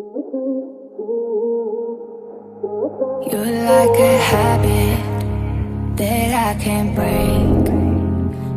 You're like a habit that I can't break.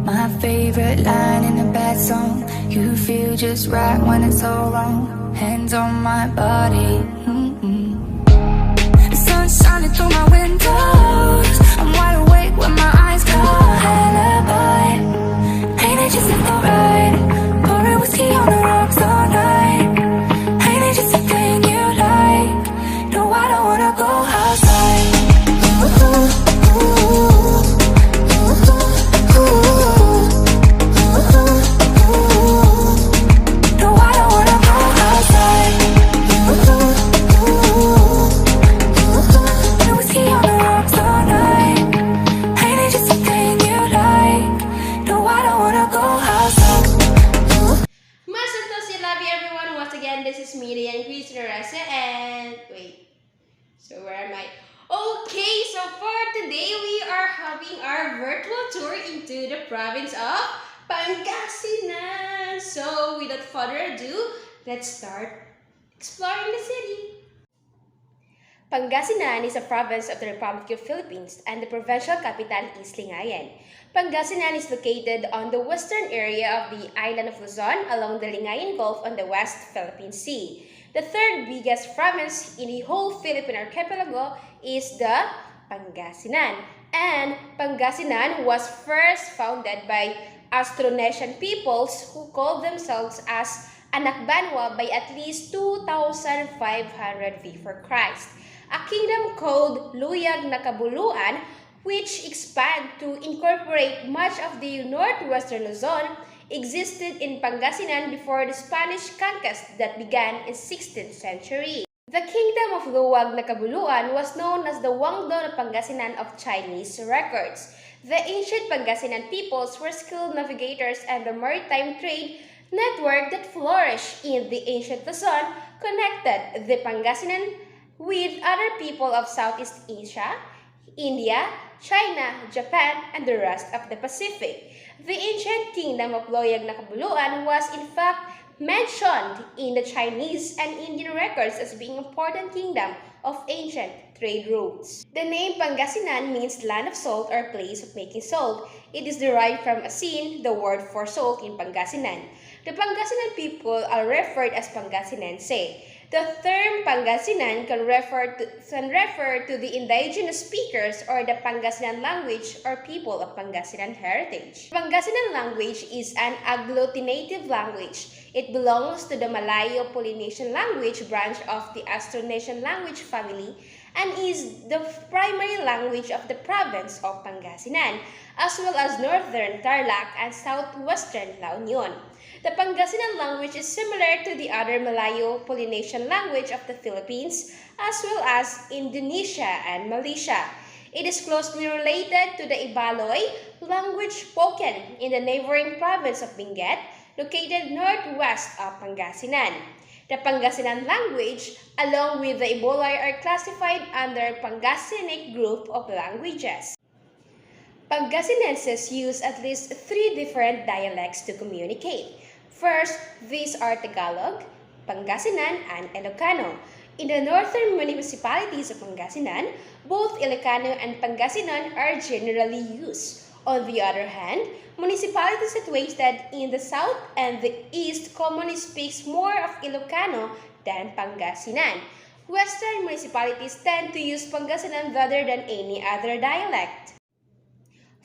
My favorite line in a bad song. You feel just right when it's all wrong. Hands on my body. The sun's shining through my windows. I'm wide awake with my eyes closed. Alibi. Ain't it just a ride? Pouring whiskey on the rocks all night. Ain't it just a thing you like? No, I don't wanna go outside. No, I don't wanna go outside. No whiskey on the rocks all night. Ain't it just a thing you like? No, I don't wanna go outside. Masantos, love you everyone. Once again, this is Miri and Christina Rasa and wait. So where am I? Okay, so for today we are having our virtual tour into the province of Pangasinan. So without further ado, let's start exploring the city. Pangasinan is a province of the Republic of Philippines and the provincial capital is Lingayen. Pangasinan is located on the western area of the island of Luzon along the Lingayen Gulf on the West Philippine Sea. The third biggest province in the whole Philippine archipelago is the Pangasinan. And Pangasinan was first founded by Austronesian peoples who called themselves as Anak Banwa by at least 2,500 before Christ. A kingdom called Luyag Nakabuluan, which expanded to incorporate much of the northwestern Luzon, existed in Pangasinan before the Spanish conquest that began in 16th century. The kingdom of Luwag Nakabuluan was known as the Wangdo of Pangasinan of Chinese records. The ancient Pangasinan peoples were skilled navigators and the maritime trade network that flourished in the ancient Luzon connected the Pangasinan with other people of Southeast Asia, India, China, Japan, and the rest of the Pacific. The ancient kingdom of Loyang Nakabuluan was in fact mentioned in the Chinese and Indian records as being an important kingdom of ancient trade routes. The name Pangasinan means land of salt or place of making salt. It is derived from asin, the word for salt in Pangasinan. The Pangasinan people are referred as Pangasinense. The term Pangasinan can refer to the indigenous speakers or the Pangasinan language or people of Pangasinan heritage. Pangasinan language is an agglutinative language. It belongs to the Malayo-Polynesian language branch of the Austronesian language family and is the primary language of the province of Pangasinan, as well as northern Tarlac and southwestern La Union. The Pangasinan language is similar to the other Malayo-Polynesian language of the Philippines, as well as Indonesia and Malaysia. It is closely related to the Ibaloy language spoken in the neighboring province of Benguet, located northwest of Pangasinan. The Pangasinan language, along with the Ibaloy, are classified under Pangasinic group of languages. Pangasinenses use at least 3 different dialects to communicate. First, these are Tagalog, Pangasinan, and Ilocano. In the northern municipalities of Pangasinan, both Ilocano and Pangasinan are generally used. On the other hand, municipalities situated in the south and the east commonly speaks more of Ilocano than Pangasinan. Western municipalities tend to use Pangasinan rather than any other dialect.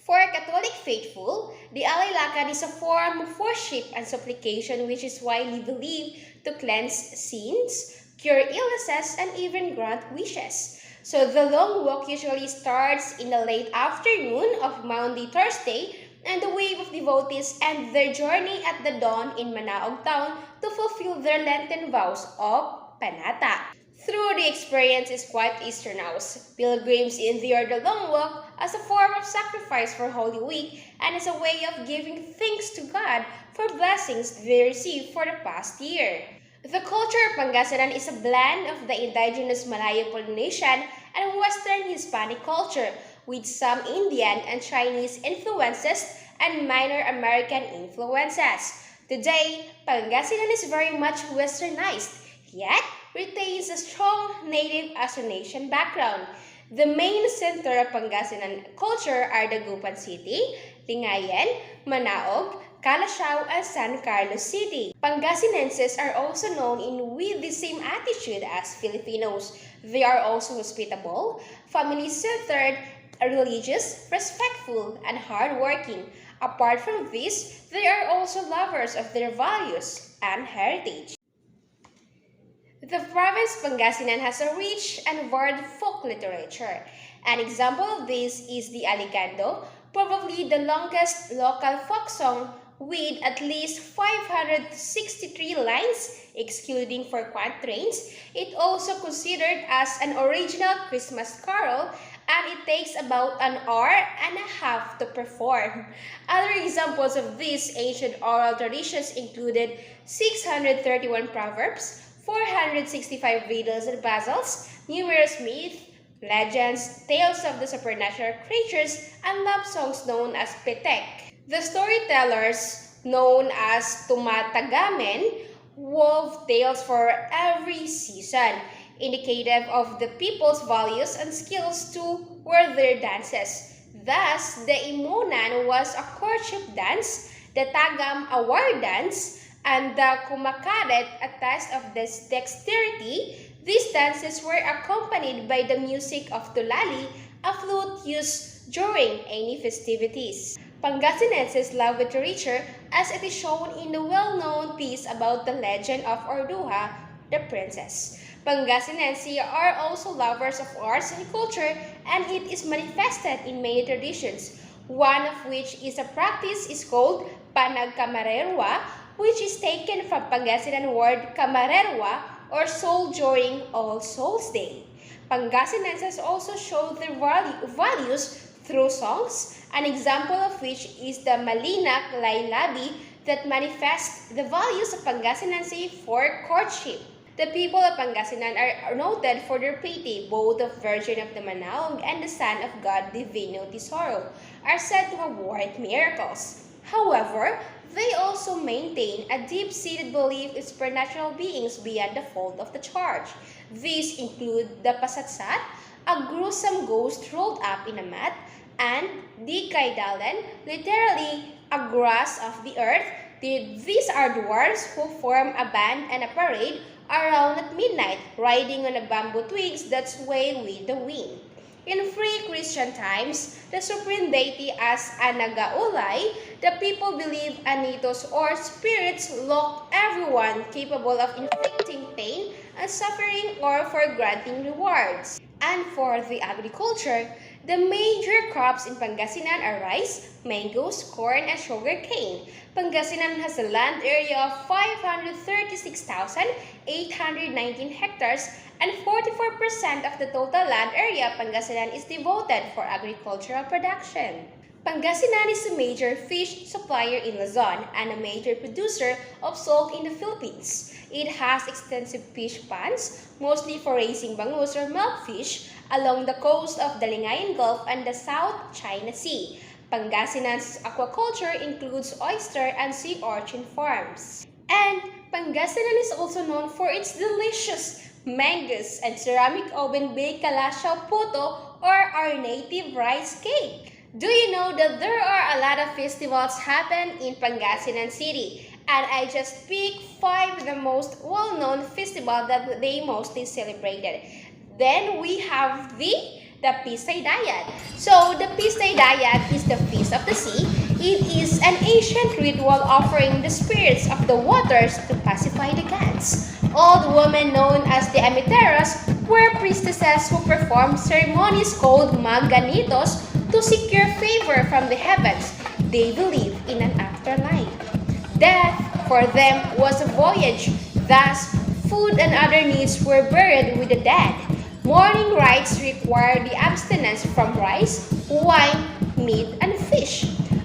For Catholic faithful, the Alaylakan is a form of worship and supplication which is widely believed to cleanse sins, cure illnesses, and even grant wishes. So the long walk usually starts in the late afternoon of Maundy Thursday, and the wave of devotees end their journey at the dawn in Manaog town to fulfill their Lenten vows of Panata. Through the experience is quite Easter now. Pilgrims endure the long walk as a form of sacrifice for Holy Week and as a way of giving thanks to God for blessings they received for the past year. The culture of Pangasinan is a blend of the indigenous Malayo-Polynesian and Western Hispanic culture with some Indian and Chinese influences and minor American influences. Today, Pangasinan is very much westernized, yet retains a strong native association background. The main center of Pangasinan culture are Dagupan City, Lingayen, Manaog, Calasiao, and San Carlos City. Pangasinenses are also known with the same attitude as Filipinos. They are also hospitable, family-centered, religious, respectful, and hardworking. Apart from this, they are also lovers of their values and heritage. The province Pangasinan has a rich and varied folk literature. An example of this is the Alicando, probably the longest local folk song with at least 563 lines, excluding for quatrains. It also considered as an original Christmas carol, and it takes about an hour and a half to perform. Other examples of these ancient oral traditions included 631 proverbs, 465 riddles and puzzles, numerous myths, legends, tales of the supernatural creatures, and love songs known as petek. The storytellers, known as tumatagamen, wove tales for every season, indicative of the people's values and skills to wear their dances. Thus, the Imunan was a courtship dance, the Tagam a war dance, and the Kumakaret a test of dexterity. These dances were accompanied by the music of tulali, a flute used during any festivities. Pangasinenses love literature as it is shown in the well-known piece about the legend of Orduha, the princess. Pangasinenses are also lovers of arts and culture, and it is manifested in many traditions, one of which is a practice is called panagkamarerwa, which is taken from Pangasinan word kamarerwa or soul during All Souls Day. Pangasinenses also show their values through songs, an example of which is the Malinak Laylabi that manifests the values of Pangasinense for courtship. The people of Pangasinan are noted for their piety. Both the Virgin of the Manaog and the Son of God Divino Tesoro are said to have worked miracles. However, they also maintain a deep-seated belief in supernatural beings beyond the fold of the church. These include the pasatsat, a gruesome ghost rolled up in a mat, and di kaidalan, literally a grass of the earth. These are dwarves who form a band and a parade around at midnight, riding on a bamboo twigs that sway with the wind. In pre-Christian times, the supreme deity as Anagaulay, the people believe anitos or spirits locked everyone capable of inflicting pain and suffering or for granting rewards. And for the agriculture, the major crops in Pangasinan are rice, mangoes, corn, and sugarcane. Pangasinan has a land area of 536,819 hectares, and 44% of the total land area of Pangasinan is devoted for agricultural production. Pangasinan is a major fish supplier in Luzon and a major producer of salt in the Philippines. It has extensive fish ponds, mostly for raising bangus or milkfish, along the coast of the Lingayen Gulf and the South China Sea. Pangasinan's aquaculture includes oyster and sea urchin farms. And Pangasinan is also known for its delicious mangoes and ceramic oven-baked calasiao puto or our native rice cake. Do you know that there are a lot of festivals happen in Pangasinan City? And I just picked 5 of the most well-known festivals that they mostly celebrated. Then we have the Pistay Dayat. So the Pistay Dayat is the feast of the sea. It is an ancient ritual offering the spirits of the waters to pacify the gods. Old women known as the Amiteras were priestesses who performed ceremonies called Maganitos to secure favor from the heavens. They believe in an afterlife. Death for them was a voyage, thus food and other needs were buried with the dead. Mourning rites require the abstinence from rice, wine, meat, and fish.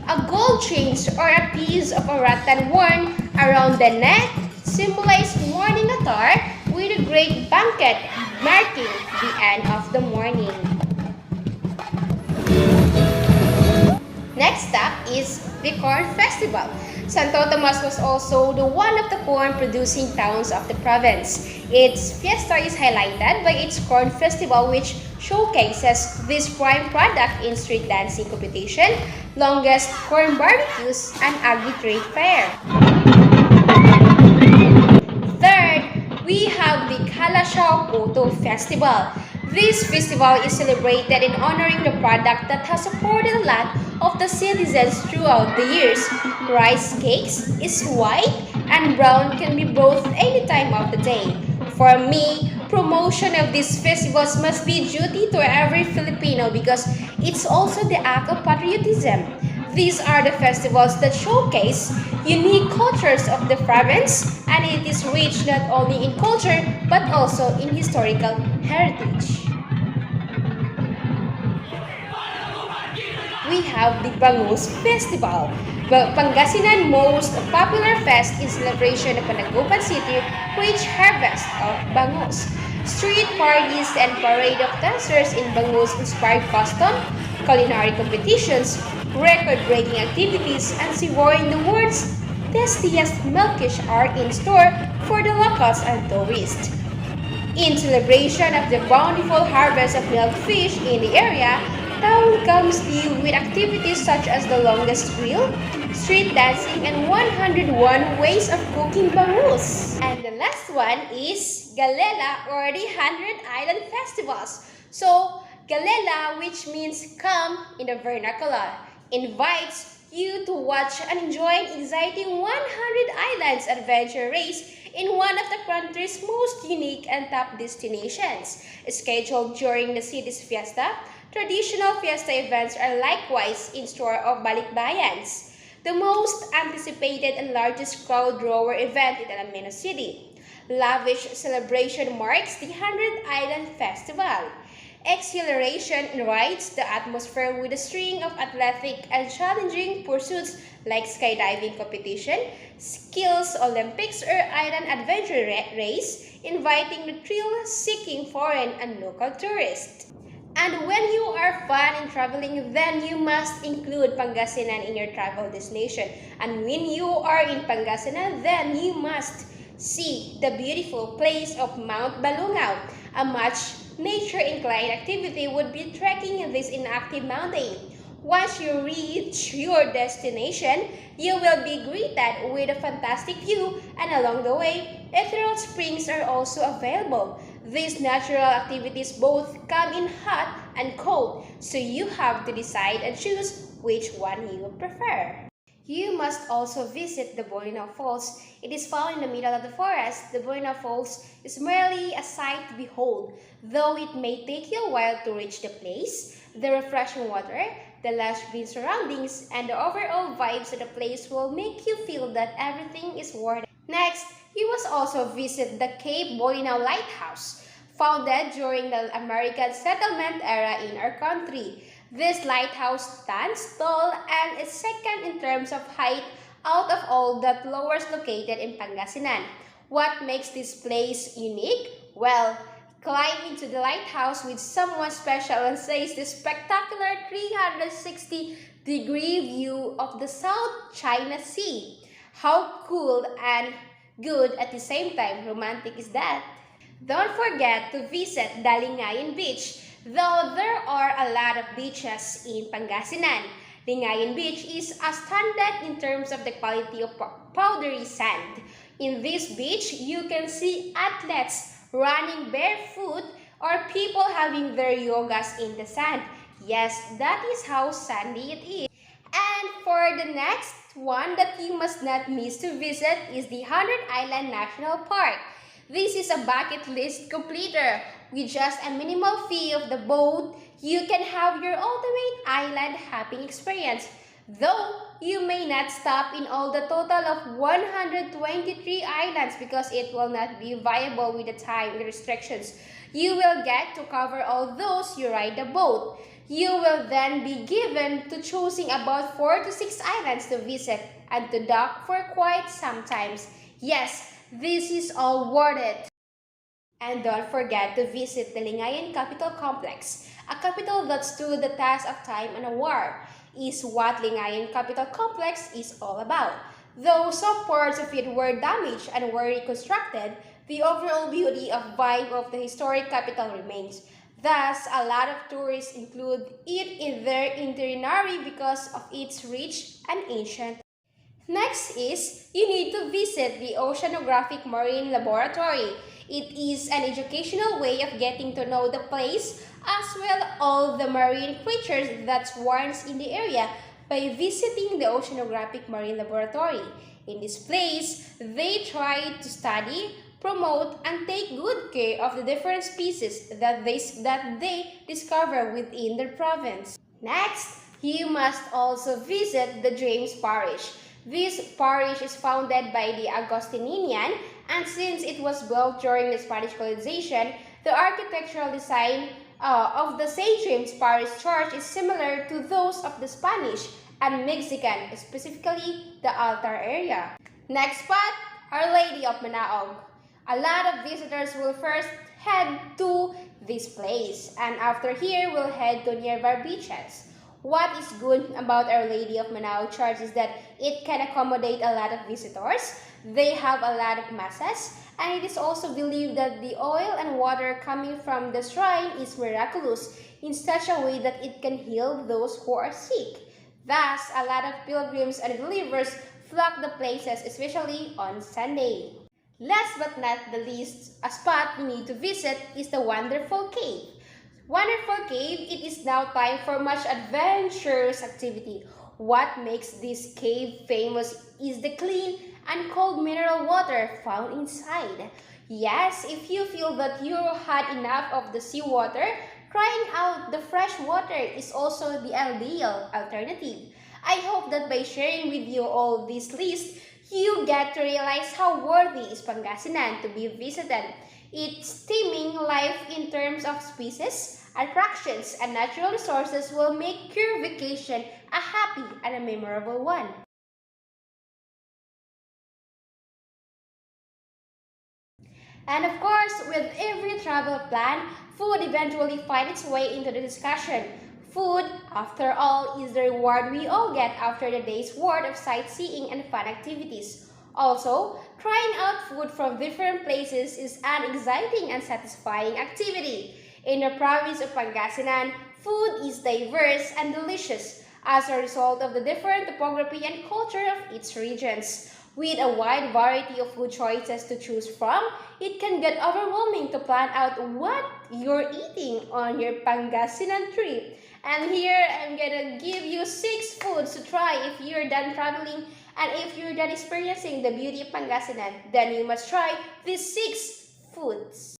A gold chain or a piece of a rattan worn around the neck symbolized mourning attire with a great banquet marking the end of the mourning. Next up is the Corn Festival. Santo Tomas was also one of the corn-producing towns of the province. Its fiesta is highlighted by its corn festival, which showcases this prime product in street dancing competition, longest corn barbecues, and agri-trade fair. Third, we have the Kalashao Koto Festival. This festival is celebrated in honoring the product that has supported a lot of the citizens throughout the years. Rice cakes is white and brown can be both any time of the day. For me, promotion of these festivals must be duty to every Filipino because it's also the act of patriotism. These are the festivals that showcase unique cultures of the province, and it is rich not only in culture but also in historical heritage. We have the Bangus Festival. Pangasinan most popular fest in celebration of Panagupan City rich harvest of bangus. Street parties and parade of dancers in Bangus-inspired custom, culinary competitions, record-breaking activities, and savoring the world's tastiest milkfish are in store for the locals and tourists. In celebration of the bountiful harvest of milkfish in the area, town comes due with activities such as the longest grill, street dancing, and 101 ways of cooking bangus. And the last one is Galela, or the 100 Island Festivals. So, Galela, which means come in the vernacular, invites you to watch and enjoy an exciting 100 Islands adventure race in one of the country's most unique and top destinations. Scheduled during the city's fiesta, traditional fiesta events are likewise in store of balikbayans, the most anticipated and largest crowd drawer event in Alameda City. Lavish celebration marks the 100 Island Festival. Exhilaration enriches the atmosphere with a string of athletic and challenging pursuits like skydiving competition, skills Olympics, or island adventure race, inviting the thrill-seeking foreign and local tourists. And when you are fun in traveling, then you must include Pangasinan in your travel destination. And when you are in Pangasinan, then you must see the beautiful place of Mount Balungaw. A much nature-inclined activity would be trekking this inactive mountain. Once you reach your destination, you will be greeted with a fantastic view, and along the way, ethereal springs are also available. These natural activities both come in hot and cold, so you have to decide and choose which one you prefer. You must also visit the Bolinao Falls. It is found in the middle of the forest. The Bolinao Falls is merely a sight to behold, though it may take you a while to reach the place. The refreshing water, the lush green surroundings, and the overall vibes of the place will make you feel that everything is worth it. Next, you must also visit the Cape Bolinao Lighthouse, founded during the American settlement era in our country. This lighthouse stands tall and is second in terms of height out of all the towers located in Pangasinan. What makes this place unique? Well, climb into the lighthouse with someone special and sees the spectacular 360-degree view of the South China Sea. How cool and good at the same time romantic is that? Don't forget to visit Dalingayan Beach. Though there are a lot of beaches in Pangasinan, Lingayen Beach is a standard in terms of the quality of powdery sand. In this beach, you can see athletes running barefoot or people having their yogas in the sand. Yes, that is how sandy it is. And for the next one that you must not miss to visit is the 100 Island National Park. This is a bucket list completer. With just a minimal fee of the boat, you can have your ultimate island hopping experience. Though you may not stop in all the total of 123 islands because it will not be viable with the time restrictions. You will get to cover all those you ride the boat. You will then be given to choosing about 4 to 6 islands to visit and to dock for quite some times. Yes, this is all worth it. And don't forget to visit the Lingayen Capital Complex, a capital that stood the test of time and a war, is what Lingayen Capital Complex is all about. Though some parts of it were damaged and were reconstructed, the overall beauty of vibe of the historic capital remains. Thus, a lot of tourists include it in their itinerary because of its rich and ancient. Next is, you need to visit the Oceanographic Marine Laboratory. It is an educational way of getting to know the place as well all the marine creatures that swarms in the area by visiting the Oceanographic Marine Laboratory. In this place, they try to study, promote, and take good care of the different species that they discover within their province. Next, you must also visit the James Parish. This parish is founded by the Augustinian, and since it was built during the Spanish colonization, the architectural design of the St. James Parish Church is similar to those of the Spanish and Mexican, specifically the altar area. Next spot, Our Lady of Manaog. A lot of visitors will first head to this place, and after here will head to nearby beaches. What is good about Our Lady of Manaog Church is that it can accommodate a lot of visitors. They have a lot of masses, and it is also believed that the oil and water coming from the shrine is miraculous in such a way that it can heal those who are sick. Thus, a lot of pilgrims and believers flock the places, especially on Sunday. Last but not the least, a spot you need to visit is the Wonderful Cave. Wonderful Cave, it is now time for much adventurous activity. What makes this cave famous is the clean and cold mineral water found inside. Yes, if you feel that you had enough of the seawater, trying out the fresh water is also the ideal alternative. I hope that by sharing with you all this list, you get to realize how worthy is Pangasinan to be visited. Its teeming life in terms of species, attractions, and natural resources will make your vacation a happy and a memorable one. And of course, with every travel plan, food eventually finds its way into the discussion. Food, after all, is the reward we all get after the day's worth of sightseeing and fun activities. Also, trying out food from different places is an exciting and satisfying activity. In the province of Pangasinan, food is diverse and delicious as a result of the different topography and culture of its regions. With a wide variety of food choices to choose from, it can get overwhelming to plan out what you're eating on your Pangasinan trip. And here I'm gonna give you 6 foods to try if you're done traveling and if you're done experiencing the beauty of Pangasinan, then you must try these 6 foods.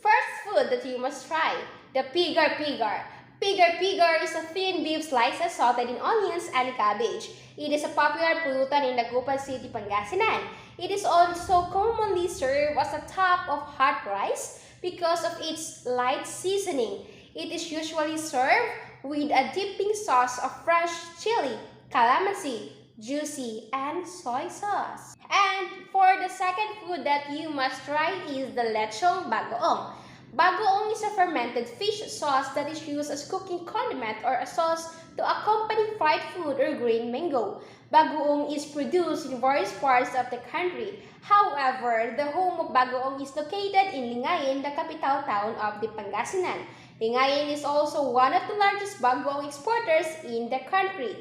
First food that you must try, the pigar pigar. Pigar pigar is a thin beef slices sauteed in onions and cabbage. It is a popular pulutan in Dagupan City, Pangasinan. It is also commonly served as a top of hot rice because of its light seasoning. It is usually served with a dipping sauce of fresh chili, calamansi, juicy, and soy sauce. And for the second food that you must try is the lechong bagoong. Bagoong is a fermented fish sauce that is used as cooking condiment or a sauce to accompany fried food or green mango. Bagoong is produced in various parts of the country. However, the home of bagoong is located in Lingayen, the capital town of the Pangasinan. Lingayen is also one of the largest bagoong exporters in the country.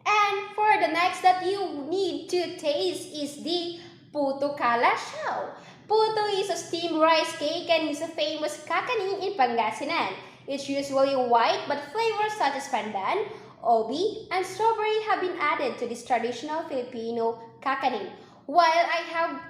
And for the next that you need to taste is the puto calasiao. Puto is a steamed rice cake and is a famous kakanin in Pangasinan. It's usually white but flavors such as pandan, obi, and strawberry have been added to this traditional Filipino kakanin. While I have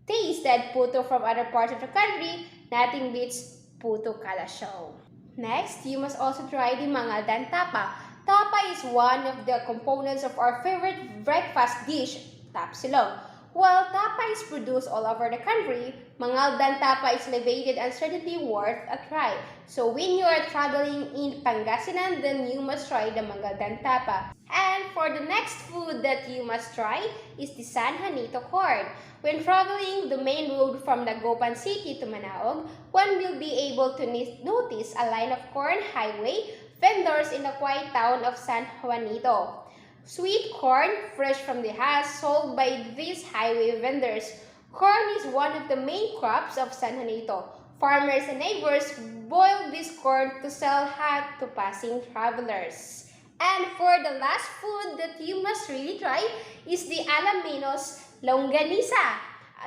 tasted puto from other parts of the country, nothing beats puto calasiao. Next, you must also try the mangaldan tapa. Tapa is one of the components of our favorite breakfast dish, tapsilog. While tapa is produced all over the country, mangaldan tapa is elevated and certainly worth a try. So when you are traveling in Pangasinan, then you must try the mangaldan tapa. And for the next food that you must try is the San Juanito corn. When traveling the main road from Dagupan City to Manaog, one will be able to notice a line of corn highway vendors in the quiet town of San Juanito. Sweet corn, fresh from the husk, sold by these highway vendors. Corn is one of the main crops of San Juanito. Farmers and neighbors boil this corn to sell hot to passing travelers. And for the last food that you must really try is the Alaminos Longanisa.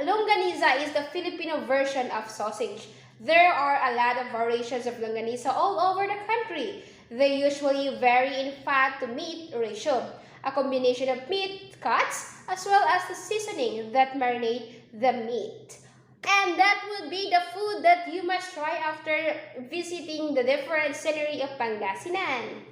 Longanisa is the Filipino version of sausage. There are a lot of variations of longanisa all over the country. They usually vary in fat to meat ratio, a combination of meat cuts as well as the seasoning that marinate the meat. And that would be the food that you must try after visiting the different scenery of Pangasinan.